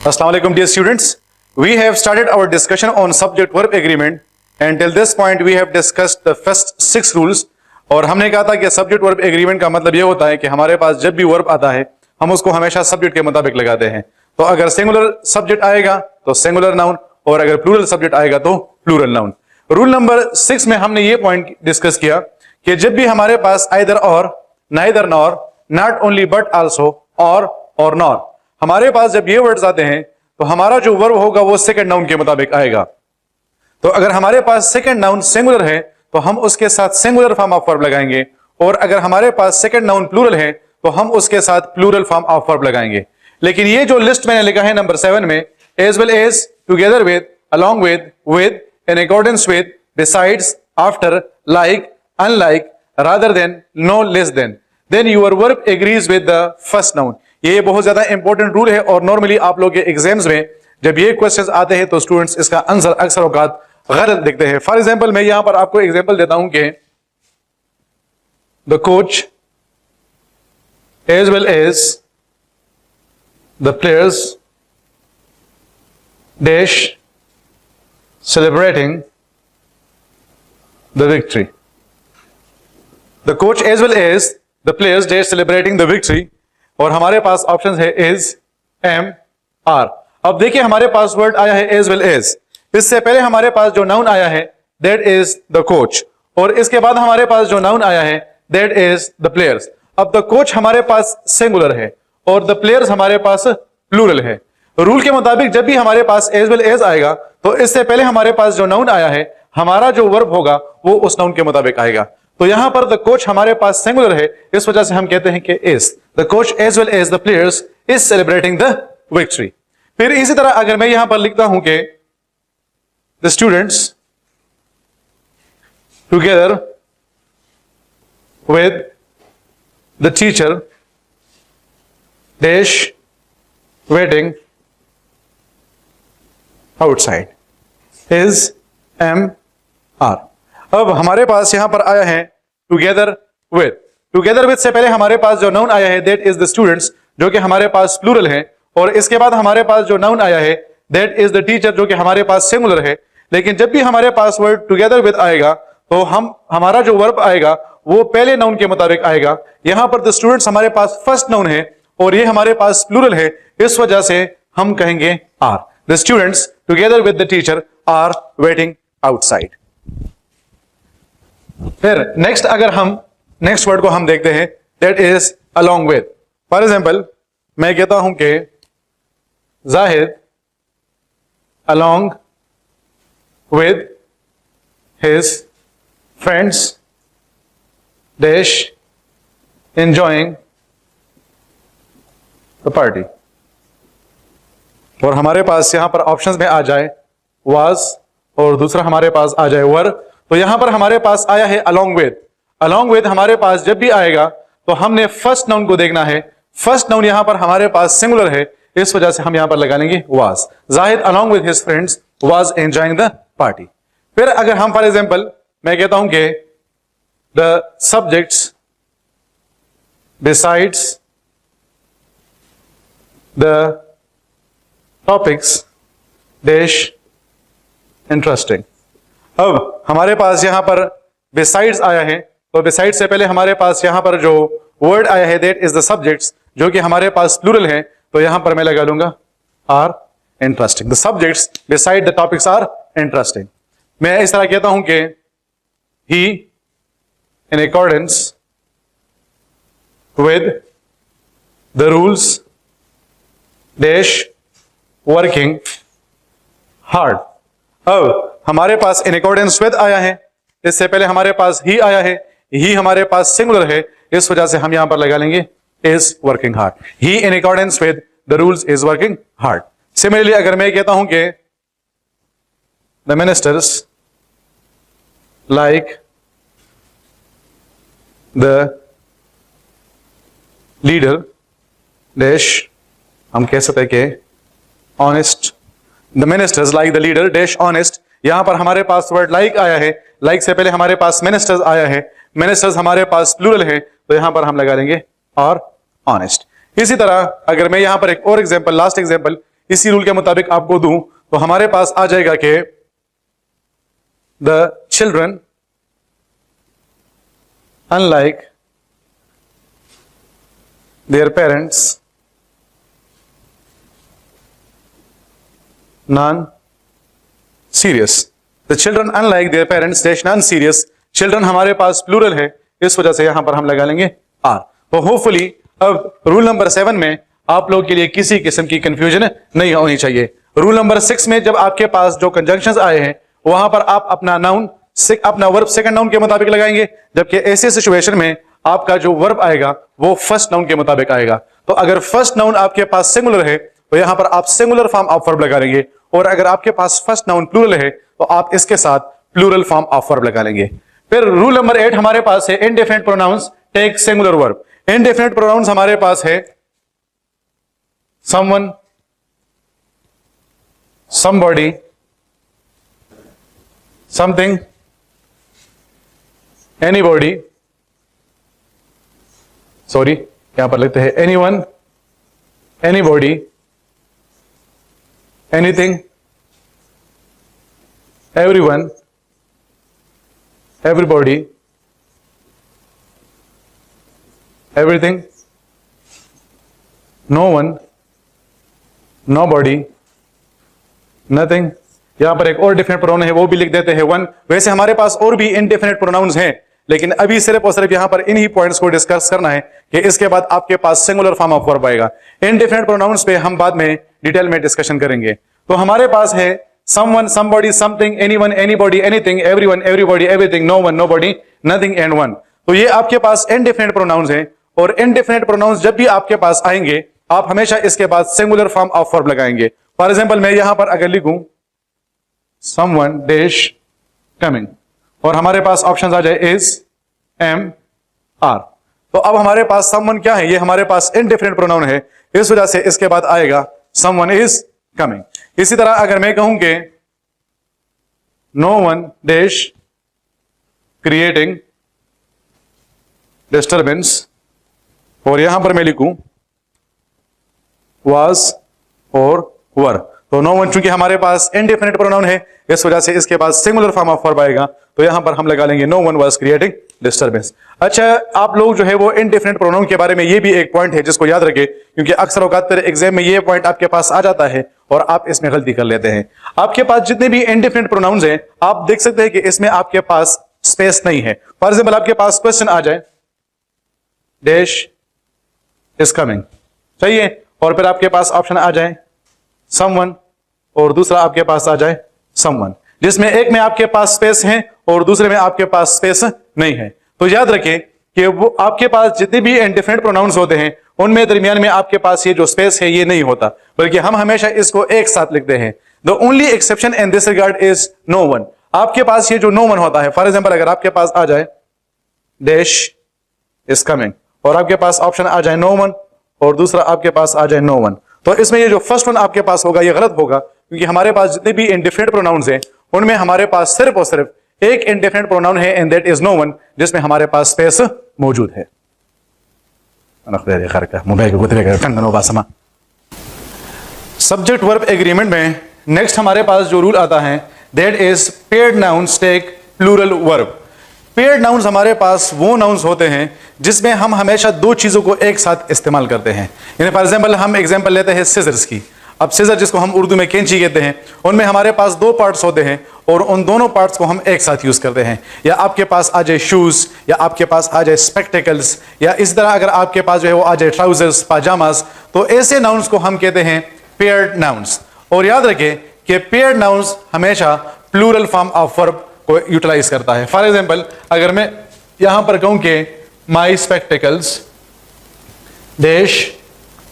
Assalamu alaikum dear students. We have started our discussion on subject verb agreement and till this point we have discussed the first 6 rules. और हमने कहा था कि subject verb agreement का मतलब यह होता है कि हमारे पास जब भी वर्ब आता है हम उसको हमेशा सब्जेक्ट के मुताबिक लगाते हैं। तो अगर सिंगुलर सब्जेक्ट आएगा तो सिंगुलर नाउन और अगर प्लूरल सब्जेक्ट आएगा तो प्लूरल नाउन। रूल नंबर 6 में हमने ये पॉइंट डिस्कस किया कि जब भी हमारे पास आइदर और, neither nor, not only but also, और नॉर, हमारे पास जब ये वर्ड्स आते हैं तो हमारा जो वर्ब होगा वो सेकंड नाउन के मुताबिक आएगा। तो अगर हमारे पास सेकंड नाउन सिंगुलर है तो हम उसके साथ सिंगुलर फॉर्म ऑफ वर्ब लगाएंगे और अगर हमारे पास सेकंड नाउन प्लूरल है तो हम उसके साथ प्लूरल फॉर्म ऑफ वर्ब लगाएंगे। लेकिन ये जो लिस्ट मैंने लिखा है नंबर 7 में, as well as, together with, along with, in accordance with, besides, after, like, unlike, rather than, no less than your verb agrees with the first noun. ये बहुत ज्यादा इंपॉर्टेंट रूल है और नॉर्मली आप लोग के एग्जाम्स में जब ये क्वेश्चंस आते हैं तो स्टूडेंट्स इसका आंसर अक्सर औकात गलत देखते हैं। फॉर एग्जांपल मैं यहां पर आपको एग्जांपल देता हूं कि the coach as well as the players dash celebrating the victory. The coach as well as the players dash celebrating the victory और हमारे पास ऑप्शन है इज, एम, आर। अब देखिए हमारे पास वर्ड आया है एज वेल एज, इससे पहले हमारे पास जो नाउन आया है दैट इज द कोच और इसके बाद हमारे पास जो नाउन आया है दैट इज द प्लेयर्स। अब द कोच हमारे पास सिंगुलर है और द प्लेयर्स हमारे पास प्लूरल है। रूल के मुताबिक जब भी हमारे पास एज वेल एज आएगा तो इससे पहले हमारे पास जो नाउन आया है हमारा जो वर्ब होगा वो उस नाउन के मुताबिक आएगा। तो यहां पर द कोच हमारे पास सिंगुलर है, इस वजह से हम कहते हैं कि is, the coach as well as the players is celebrating the victory. फिर इसी तरह अगर मैं यहां पर लिखता हूं कि the students together with the teacher dash waiting outside, is, am, are. अब हमारे पास यहां पर आया है टुगेदर विद। टुगेदर विद से पहले हमारे पास जो नाउन आया है दैट इज द स्टूडेंट्स जो कि हमारे पास प्लूरल है और इसके बाद हमारे पास जो नाउन आया है दैट इज द टीचर जो कि हमारे पास सिंगुलर है। लेकिन जब भी हमारे पास वर्ड टुगेदर विद आएगा तो हमारा जो वर्ब आएगा वो पहले नाउन के मुताबिक आएगा। यहां पर द स्टूडेंट्स हमारे पास फर्स्ट नाउन है और ये हमारे पास प्लूरल है, इस वजह से हम कहेंगे are. The students together with the teacher are waiting outside. फिर नेक्स्ट अगर हम नेक्स्ट वर्ड को हम देखते हैं that is along with. For example मैं कहता हूं कि Zahid along with his friends dash enjoying the party. और हमारे पास यहां पर ऑप्शंस में आ जाए वाज और दूसरा हमारे पास आ जाए वर। तो यहां पर हमारे पास आया है अलोंग विद। अलोंग विद हमारे पास जब भी आएगा तो हमने फर्स्ट नाउन को देखना है। फर्स्ट नाउन यहां पर हमारे पास सिंगुलर है, इस वजह से हम यहां पर लगा लेंगे was. Zahid along with his friends was enjoying the party. फिर अगर हम फॉर एग्जांपल मैं कहता हूं कि the subjects besides the topics dash interesting. अब हमारे पास यहां पर बिसाइड्स आया है तो बिसाइड्स से पहले हमारे पास यहां पर जो वर्ड आया है दैट इज द सब्जेक्ट्स जो कि हमारे पास प्लूरल है, तो यहां पर मैं लगा लूंगा are interesting. The subjects beside the topics are interesting. मैं इस तरह कहता हूं कि he in accordance with the rules dash working hard. अब हमारे पास इन अकॉर्डेंस विद आया है, इससे पहले हमारे पास ही आया है, ही हमारे पास सिंगुलर है, इस वजह से हम यहां पर लगा लेंगे is working hard. He in accordance with the rules is working hard. Similarly अगर मैं कहता हूं कि the ministers like the leader dash, हम कह सकते हैं कि honest, the ministers like the leader dash honest. यहां पर हमारे पास वर्ड लाइक आया है, लाइक से पहले हमारे पास मिनिस्टर्स आया है, मिनिस्टर्स हमारे पास प्लूरल है, तो यहां पर हम लगा लेंगे और ऑनेस्ट। इसी तरह अगर मैं यहां पर एक और एग्जांपल, लास्ट एग्जांपल, इसी रूल के मुताबिक आपको दूं तो हमारे पास आ जाएगा कि the children unlike their parents non serious. The children unlike their parents dash non serious. Children हमारे पास प्लूरल है, इस वजह से यहां पर हम लगा लेंगे आर। तो होपफुली अब रूल नंबर 7 में आप लोग के लिए किसी किस्म की कंफ्यूजन नहीं होनी चाहिए। रूल नंबर 6 में जब आपके पास जो कंजंक्शंस आए हैं वहां पर आप अपना नाउन अपना वर्ब सेकंड नाउन के मुताबिक लगाएंगे, जबकि ऐसे सिचुएशन में आपका जो वर्ब आएगा वो फर्स्ट नाउन के मुताबिक आएगा। तो अगर फर्स्ट नाउन आपके पास सिंगुलर है तो यहां पर आप सिंगुलर फॉर्म ऑफ वर्ब लगा लेंगे, और अगर आपके पास फर्स्ट नाउन प्लूरल है तो आप इसके साथ प्लूरल फॉर्म ऑफ वर्ब लगा लेंगे। फिर रूल नंबर 8 हमारे पास है indefinite pronouns take singular verb. Indefinite pronouns हमारे पास है someone, somebody, something, anybody, sorry यहां पर लिखते हैं anyone, anybody, anything, everyone, everybody, everything, no one, nobody, nothing। यहां पर एक और डिफिनेट प्रोनाउन है वो भी लिख देते हैं वन। वैसे हमारे पास और भी इनडेफिनेट प्रोनाउंस हैं, लेकिन अभी सिर्फ और सिर्फ यहां पर इन्हीं पॉइंट्स को डिस्कस करना है कि इसके बाद आपके पास सिंगुलर फॉर्म ऑफ वर्ब आएगा। इनडेफिनेट प्रोनाउंस पे हम बाद में डिटेल में डिस्कशन करेंगे। तो हमारे पास है someone, somebody, something, anyone, anybody, anything, everyone, everybody, everything, no one, nobody, nothing and one। तो ये आपके पास इनडेफिनेट प्रोनाउंस हैं, और इनडेफिनेट प्रोनाउंस जब भी आपके पास आएंगे आप हमेशा इसके बाद सिंगुलर फॉर्म ऑफ वर्ब लगाएंगे। फॉर एग्जांपल मैं यहां पर अगर लिखूं someone dash coming और हमारे पास ऑप्शन आ जाए is, am, are, तो अब हमारे पास someone क्या है, ये हमारे पास इनडेफिनिट प्रोनाउन है, इस वजह से इसके बाद आएगा someone is coming। इसी तरह अगर मैं कहूं कि no one dash creating disturbance और यहां पर मैं लिखूं was और were, तो नो वन चूंकि हमारे पास इनडेफिनिट प्रोनाउन है इस वजह से इसके बाद सिंगुलर फॉर्म ऑफ वर्ब आएगा, तो यहां पर हम लगा लेंगे no one was creating disturbance. अच्छा, आप लोग जो है वो इनडेफिनिट प्रोनाउन के बारे में ये भी एक पॉइंट है जिसको याद रखें, क्योंकि अक्सर औकात पर एग्जाम में ये पॉइंट आपके पास आ जाता है और आप इसमें गलती कर लेते हैं। आपके पास जितने भी इनडेफिनिट प्रोनाउंस हैं आप देख सकते हैं कि इसमें आपके पास स्पेस नहीं है। फॉर एग्जाम्पल आपके पास क्वेश्चन आ जाए डैश इज कमिंग, सही है, और फिर आपके पास ऑप्शन आ जाए समवन और दूसरा आपके पास आ जाए समवन, जिसमें एक में आपके पास स्पेस है और दूसरे में आपके पास स्पेस नहीं है। तो याद रखें कि वो आपके पास जितने भी इनडेफिनिट प्रोनाउंस होते हैं उनमें दरमियान में आपके पास ये जो स्पेस है ये नहीं होता, बल्कि हम हमेशा इसको एक साथ लिखते हैं। The only exception in this regard is no one. आपके पास ये जो नो वन होता है, फॉर एग्जाम्पल अगर आपके पास आ जाए डैश इज कमिंग और आपके पास ऑप्शन आ जाए नो वन और दूसरा आपके पास आ जाए नो वन, तो इसमें ये जो फर्स्ट वन आपके पास होगा ये गलत होगा, क्योंकि हमारे पास जितने भी इनडेफिनिट प्रोनाउंस हैं उनमें हमारे पास सिर्फ और सिर्फ एक इनडेफिनिट प्रोनाउन है and that is no one, जिसमें हमारे पास स्पेस मौजूद है। सब्जेक्ट वर्ब एग्रीमेंट में नेक्स्ट हमारे पास जो रूल आता है that is paired nouns take plural verb. Paired nouns हमारे पास वो नाउन्स होते हैं जिसमें हम हमेशा दो चीजों को एक साथ इस्तेमाल करते हैं। यानी फॉर एग्जांपल हम एग्जांपल लेते हैं सीजर्स की। अब सीजर जिसको हम उर्दू में कैंची कहते हैं, उनमें हमारे पास दो पार्ट्स होते हैं और उन दोनों पार्ट्स को हम एक साथ यूज करते हैं। या आपके पास आ जाए शूज, या आपके पास आ जाए स्पेक्टिकल्स, या इस तरह अगर आपके पास जो है वो आ जाए ट्राउजर्स, पाजामास, तो ऐसे नाउन्स को हम कहते हैं पेयर्ड नाउन्स। और याद रखें कि पेयर्ड नाउन्स हमेशा प्लूरल फॉर्म ऑफ वर्ब को यूटिलाइज करता है। फॉर एग्जाम्पल अगर मैं यहां पर कहूं कि माई स्पेक्टिकल्स डैश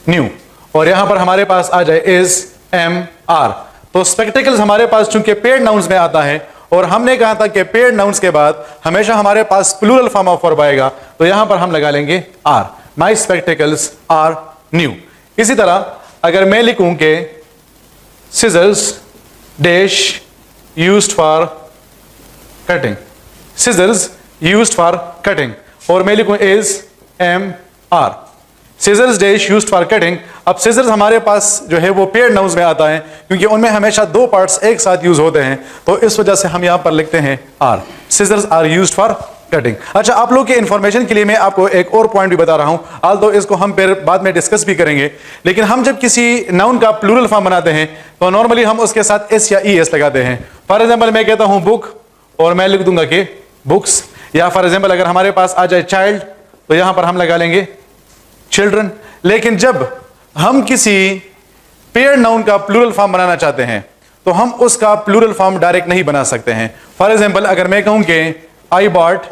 न्यू और यहां पर हमारे पास आ जाए इज एम आर, तो स्पेक्टिकल्स हमारे पास चूंकि पेयर्ड नाउन्स में आता है और हमने कहा था कि पेयर्ड नाउन्स के बाद हमेशा हमारे पास प्लूरल फॉर्म ऑफ वर्ब आएगा, तो यहां पर हम लगा लेंगे are, my spectacles are new. इसी तरह अगर मैं लिखूं कि scissors dash used for cutting, scissors used for cutting, और मैं लिखूं is am are, scissors dash used for cutting। अब scissors हमारे पास जो है वो पेयर्ड नाउन्स में आता है क्योंकि उनमें हमेशा दो पार्ट्स एक साथ यूज होते हैं, तो इस वजह से हम यहां पर लिखते हैं are, scissors are used for cutting. अच्छा, आप लोग के इंफॉर्मेशन के लिए मैं आपको एक और पॉइंट भी बता रहा हूं, आल तो इसको हम फिर बाद में डिस्कस भी करेंगे, लेकिन हम जब किसी नाउन का प्लूरल फॉर्म बनाते हैं तो नॉर्मली हम उसके साथ एस या ई एस लगाते हैं। फॉर एग्जांपल मैं कहता हूं बुक और मैं लिख दूंगा कि बुक्स, या फॉर एग्जांपल अगर हमारे पास आ जाए चाइल्ड तो यहां पर हम लगा लेंगे चिल्ड्रन। लेकिन जब हम किसी पेयर्ड नाउन का प्लूरल फॉर्म बनाना चाहते हैं तो हम उसका प्लूरल फॉर्म डायरेक्ट नहीं बना सकते हैं। फॉर एग्जांपल अगर मैं कहूं कि आई बॉट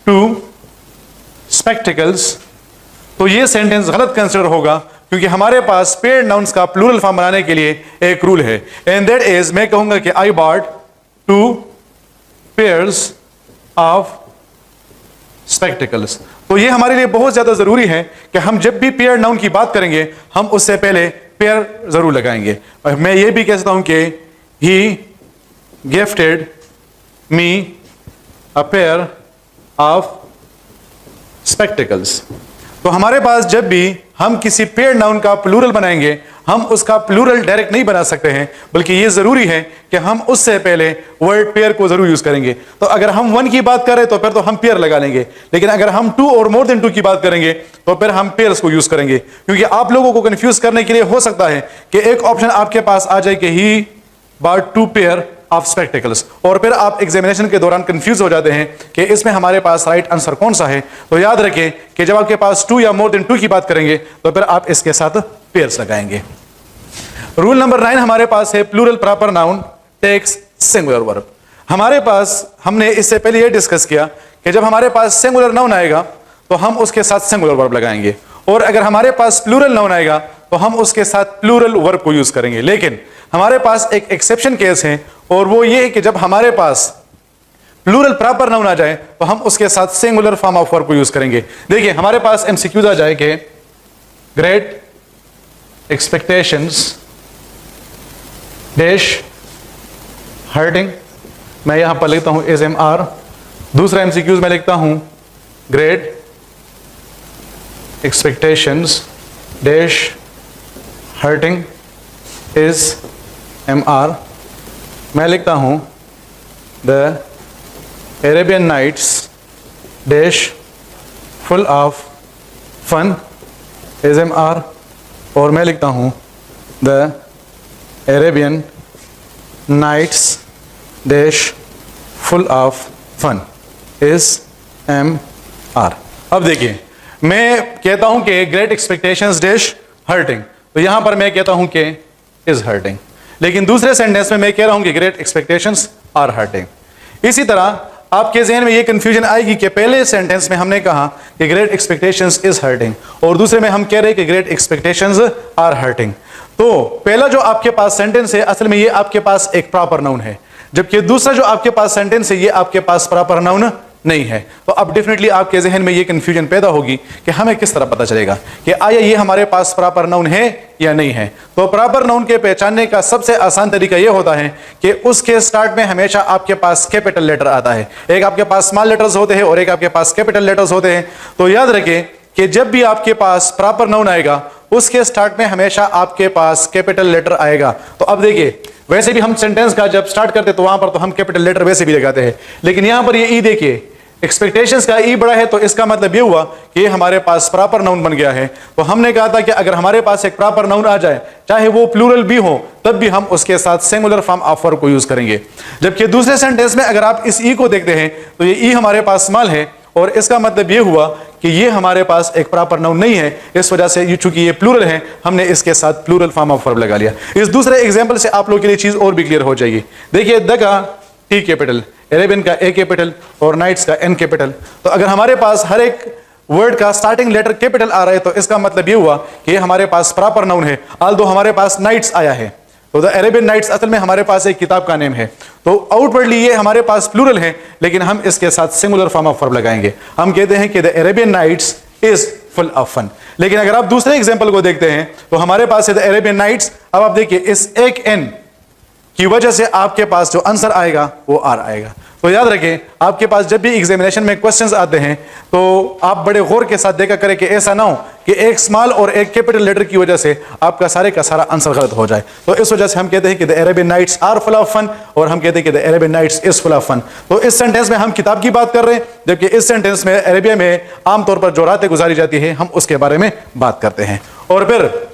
2 spectacles, तो ये सेंटेंस गलत कंसिडर होगा क्योंकि हमारे पास पेयर्ड नाउन्स का प्लूरल फॉर्म बनाने के लिए एक रूल है, एंड दैट इज मैं कहूंगा कि I bought 2 pairs of spectacles। तो ये हमारे लिए बहुत ज्यादा जरूरी है कि हम जब भी पेयर्ड नाउन की बात करेंगे हम उससे पहले पेयर जरूर लगाएंगे। और मैं ये भी कह सकता हूं कि he gifted me a pair of spectacles. तो हमारे पास जब भी हम किसी पेयर्ड नाउन का प्लूरल बनाएंगे हम उसका प्लूरल डायरेक्ट नहीं बना सकते हैं, बल्कि यह जरूरी है कि हम उससे पहले वर्ड पेयर को जरूर यूज करेंगे। तो अगर हम 1 की बात करें तो फिर तो हम पेयर लगा लेंगे, लेकिन अगर हम 2 और मोर देन 2 की बात करेंगे तो फिर हम पेयर्स को यूज करेंगे। क्योंकि आप लोगों को कंफ्यूज करने के लिए हो सकता है कि एक ऑप्शन आपके पास आ जाए कि he bought 2 pair of spectacles, और फिर आप एग्जामिनेशन के दौरान कंफ्यूज हो जाते हैं कि इसमें हमारे पास राइट आंसर कौन सा है। तो याद रखें कि जब आपके पास 2 या मोर देन 2 की बात करेंगे तो फिर आप इसके साथ पेयर्स लगाएंगे। रूल नंबर 9 हमारे पास है plural proper noun takes singular verb. हमारे पास हमने इससे पहले यह डिस्कस किया कि जब हमारे पास सिंगुलर नाउन आएगा तो हम उसके साथ सिंगुलर वर्ब लगाएंगे, और अगर हमारे पास प्लूरल नाउन आएगा तो हम उसके साथ प्लूरल वर्ब को यूज करेंगे। लेकिन हमारे पास एक एक्सेप्शन केस है, और वो ये है कि जब हमारे पास प्लूरल प्रॉपर नाउन आ जाए तो हम उसके साथ सिंगुलर फॉर्म ऑफ वर्ब को यूज करेंगे। देखिए हमारे पास एमसीक्यूज आ जाए कि ग्रेट एक्सपेक्टेशंस डैश हर्टिंग, मैं यहां पर लिखता हूं एज एम आर। दूसरा एमसीक्यूज में लिखता हूं Great Expectations dash hurting is am are. मैं लिखता हूं the Arabian Nights dash full of fun is am are, और मैं लिखता हूं the Arabian Nights dash full of fun is am are. अब देखिए मैं कहता हूं कि ग्रेट एक्सपेक्टेशंस डैश हर्टिंग, तो यहां पर मैं कहता हूं कि इज हर्टिंग, लेकिन दूसरे सेंटेंस में मैं कह रहा हूं कि ग्रेट एक्सपेक्टेशंस आर हर्टिंग। इसी तरह आपके जहन में ये कंफ्यूजन आएगी कि पहले सेंटेंस में हमने कहा कि ग्रेट एक्सपेक्टेशंस इज हर्टिंग और दूसरे में हम कह रहे हैं कि ग्रेट एक्सपेक्टेशंस आर हर्टिंग। तो पहला जो आपके पास सेंटेंस है असल में ये आपके पास एक प्रॉपर नाउन है, जबकि दूसरा जो आपके पास सेंटेंस है ये आपके पास प्रॉपर नाउन नहीं है। तो अब डेफिनेटली आपके जहन में ये कंफ्यूजन पैदा होगी कि हमें किस तरह पता चलेगा कि आया ये हमारे पास प्रॉपर नाउन है या नहीं है। तो प्रॉपर नाउन के पहचानने का सबसे आसान तरीका ये होता है कि उसके स्टार्ट में हमेशा आपके पास कैपिटल लेटर आता है। एक आपके पास स्मॉल लेटर्स होते हैं और एक आपके पास कैपिटल लेटर्स होते हैं। तो याद रखें कि जब भी आपके पास प्रॉपर नाउन आएगा उसके स्टार्ट में हमेशा आपके पास कैपिटल लेटर आएगा। तो अब देखिए वैसे भी हम सेंटेंस का जब स्टार्ट करते तो वहां पर तो हम कैपिटल लेटर वैसे भी लगाते हैं, लेकिन यहां पर ये ई देखिए एक्सपेक्टेशंस का ई बड़ा है तो इसका मतलब ये हुआ कि ये हमारे पास प्रॉपर नाउन बन गया है। तो हमने कहा था कि अगर हमारे पास एक प्रॉपर नाउन आ जाए चाहे वो प्लूरल भी हो तब भी हम उसके साथ सिंगुलर फॉर्म ऑफ वर्ब को यूज करेंगे। जबकि दूसरे सेंटेंस में अगर आप इस ई को देखते हैं तो ये ई हमारे पास स्मॉल है और इसका मतलब ये हुआ कि ये हमारे पास एक प्रॉपर नाउन नहीं है। इस वजह से चूंकि ये प्लूरल है हमने इसके साथ प्लूरल फॉर्म ऑफ वर्ब लगा लिया। इस दूसरे एग्जांपल से आप लोगों के लिए चीज और भी क्लियर हो जाएगी। देखिए द का टी कैपिटल, अरेबियन का ए कैपिटल और नाइट्स का एन कैपिटल। तो अगर हमारे पास हर एक वर्ड का स्टार्टिंग लेटर कैपिटल आ रहा है तो इसका मतलब ये हुआ कि ये हमारे पास प्रॉपर नाउन है। आल्दो हमारे पास नाइट्स आया है तो द अरेबियन नाइट्स असल में हमारे पास एक किताब का नेम है। तो आउटवर्डली ये हमारे पास प्लूरल है लेकिन हम इसके साथ सिंगुलर फॉर्म ऑफ वर्ब लगाएंगे। हम कहते हैं कि the Arabian Nights is full of fun. लेकिन अगर आप दूसरे एग्जांपल को देखते हैं तो हमारे पास है द अरेबियन नाइट्स। अब आप देखिए इस एक एन की वजह से आपके पास जो आंसर आएगा वो आर आएगा। तो याद रखें, आपके पास जब भी एग्जामिनेशन में क्वेश्चंस आते हैं तो आप बड़े गौर के साथ देखा करें कि ऐसा ना हो कि एक स्मॉल और एक कैपिटल लेटर की वजह से आपका सारे का सारा आंसर गलत हो जाए। तो इस वजह से हम कहते हैं कि the Arabian Nights are full of fun, और हम कहते हैं कि the Arabian Nights is full of fun. तो इस सेंटेंस में हम किताब की बात कर रहे हैं, जबकि इस सेंटेंस में अरेबिया में आमतौर पर जो रातें गुजारी जाती है हम उसके बारे में बात करते हैं। और फिर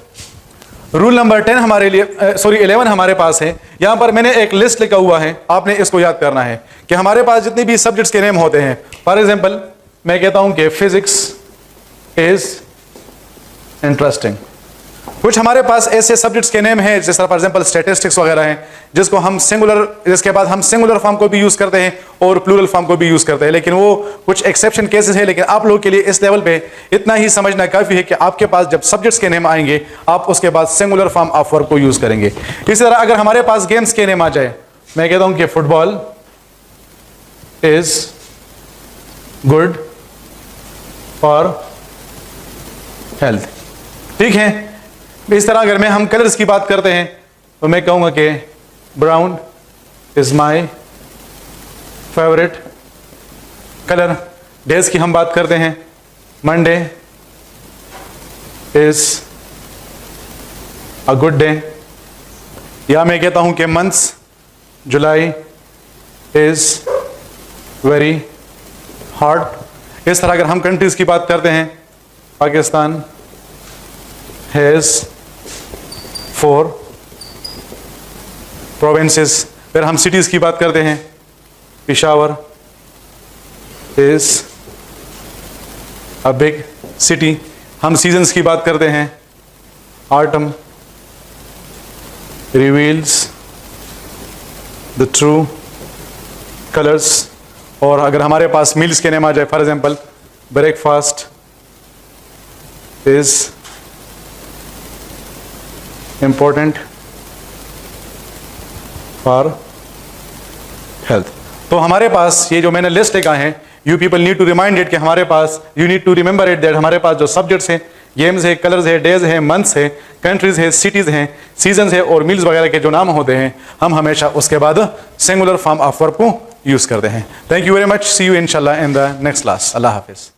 रूल नंबर 10 हमारे लिए 11 हमारे पास है। यहां पर मैंने एक लिस्ट लिखा हुआ है, आपने इसको याद करना है कि हमारे पास जितने भी सब्जेक्ट्स के नेम होते हैं, फॉर एग्जांपल मैं कहता हूं कि फिजिक्स इज इंटरेस्टिंग। कुछ हमारे पास ऐसे सब्जेक्ट्स के नेम हैं जैसे फॉर एग्जांपल स्टैटिस्टिक्स वगैरह हैं, जिसको हम सिंगुलर, जिसके बाद हम सिंगुलर फॉर्म को भी यूज करते हैं और प्लूरल फॉर्म को भी यूज करते हैं, लेकिन वो कुछ एक्सेप्शन केसेस है। लेकिन आप लोगों के लिए इस लेवल पे इतना ही समझना काफी है कि आपके पास जब सब्जेक्ट्स के नेम आएंगे आप उसके बाद सिंगुलर फॉर्म ऑफ वर्ब को यूज करेंगे। इसी तरह अगर हमारे पास गेम्स के नेम आ जाए, मैं कहता हूं कि football is good for health, ठीक है। इस तरह अगर हम कलर्स की बात करते हैं तो मैं कहूंगा कि brown is my favourite colour. Days की हम बात करते हैं, Monday is a good day, या मैं कहता हूं कि months, July is very hot. इस तरह अगर हम कंट्रीज की बात करते हैं, पाकिस्तान हैज 4 प्रोविंसेस। फिर हम सिटीज की बात करते हैं, Peshawar is a big city. हम सीजन्स की बात करते हैं, autumn reveals the true colours. और अगर हमारे पास मील्स के नेम आ जाए, for example breakfast is important for health. तो हमारे पास ये जो मैंने लिस्ट लिखा है, you people need to remind it कि हमारे पास, you need to remember it that हमारे पास जो सब्जेक्ट्स हैं, गेम्स है, कलर्स है, डेज है, मंथ्स है, कंट्रीज है, सिटीज हैं, सीजन्स है और मील्स वगैरह के जो नाम होते हैं हम हमेशा उसके बाद सिंगुलर फॉर्म ऑफ वर्ब को यूज करते हैं। Thank you very much, see you इंशाल्लाह इन द नेक्स्ट क्लास। अल्लाह हाफिज।